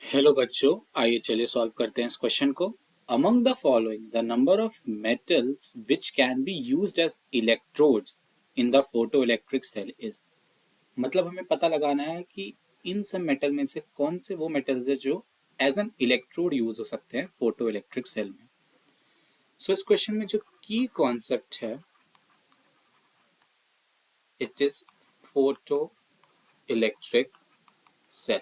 Hello बच्चों, आइए चलिए सॉल्व करते हैं इस क्वेश्चन को। Among the following the number of metals which can be used as electrodes in the photo electric cell is. मतलब हमें पता लगाना है कि इन सब मेटल में से कौन से वो मेटल्स है जो एज एन इलेक्ट्रोड यूज हो सकते हैं फोटो इलेक्ट्रिक सेल में। इस क्वेश्चन में जो की कॉन्सेप्ट है it is photo electric cell.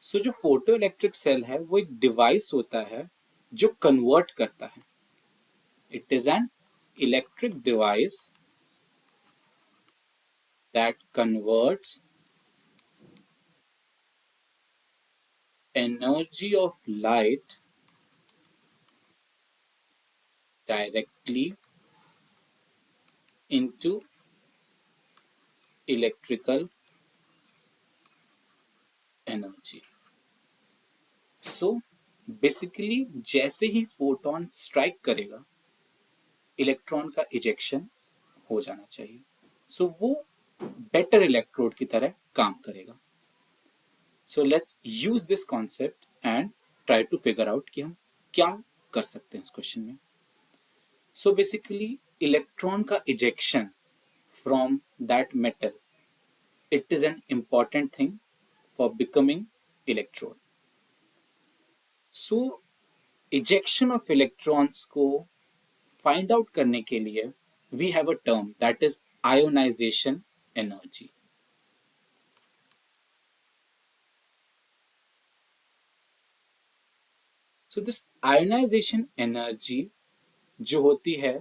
जो फोटो इलेक्ट्रिक सेल है वो एक डिवाइस होता है जो कन्वर्ट करता है। It is an electric device that converts energy of light directly into electrical energy. So basically जैसे ही फोटोन स्ट्राइक करेगा इलेक्ट्रॉन का इजेक्शन हो जाना चाहिए। वो बेटर इलेक्ट्रोड की तरह काम करेगा। Let's use this concept and try to figure out कि हम क्या कर सकते हैं इस क्वेश्चन में। बेसिकली इलेक्ट्रॉन का ejection from that metal, it is an important thing for becoming electrode. Ejection of electrons को find out करने के लिए we have a term that is ionization energy. This ionization energy जो होती है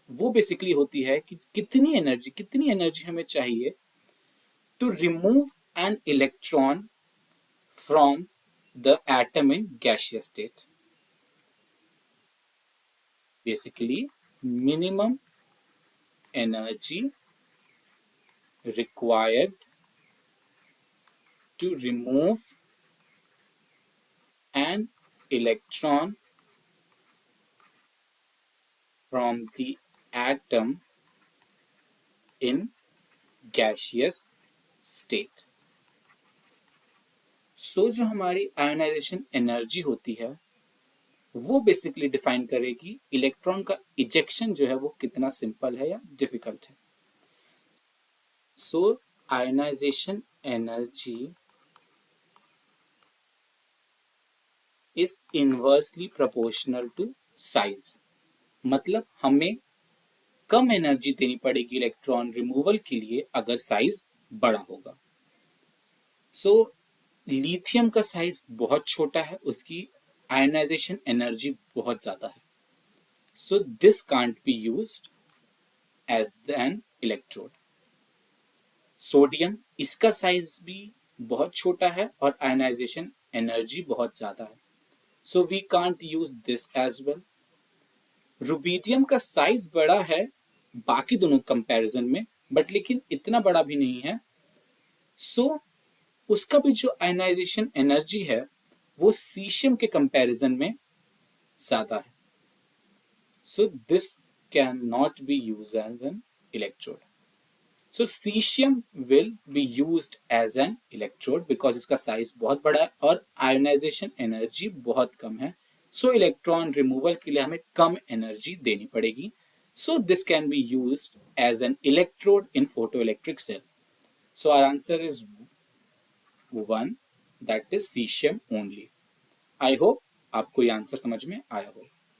वो बेसिकली होती है कि कितनी एनर्जी हमें चाहिए to remove an electron from the atom in gaseous state. Basically, minimum energy required to remove an electron from the atom in gaseous state. जो हमारी आयोनाइजेशन एनर्जी होती है वो बेसिकली डिफाइन करेगी इलेक्ट्रॉन का इजेक्शन जो है वो कितना सिंपल है या डिफिकल्ट है। Ionisation energy is inversely proportional to size. मतलब हमें कम एनर्जी देनी पड़ेगी इलेक्ट्रॉन रिमूवल के लिए अगर साइज बड़ा होगा। लिथियम का साइज बहुत छोटा है, उसकी आयनाइजेशन एनर्जी बहुत ज्यादा है। This can't be used as an electrode. Sodium, इसका साइज भी बहुत छोटा है और आयनाइजेशन एनर्जी बहुत ज्यादा है। We can't use this as well. Rubidium का साइज बड़ा है बाकी दोनों कंपैरिजन में, बट लेकिन इतना बड़ा भी नहीं है। उसका भी जो आयनाइजेशन एनर्जी है वो सीशियम के कंपैरिजन में ज्यादा है। This can not be use as an electrode. Caesium will be used as an electrode because इसका साइज बहुत बड़ा है और आयनाइजेशन एनर्जी बहुत कम है। इलेक्ट्रॉन रिमूवल के लिए हमें कम एनर्जी देनी पड़ेगी। This can be used as an electrode in photoelectric cell. Our answer is 1, that is cesium only. I hope आपको ये आंसर समझ में आया हो।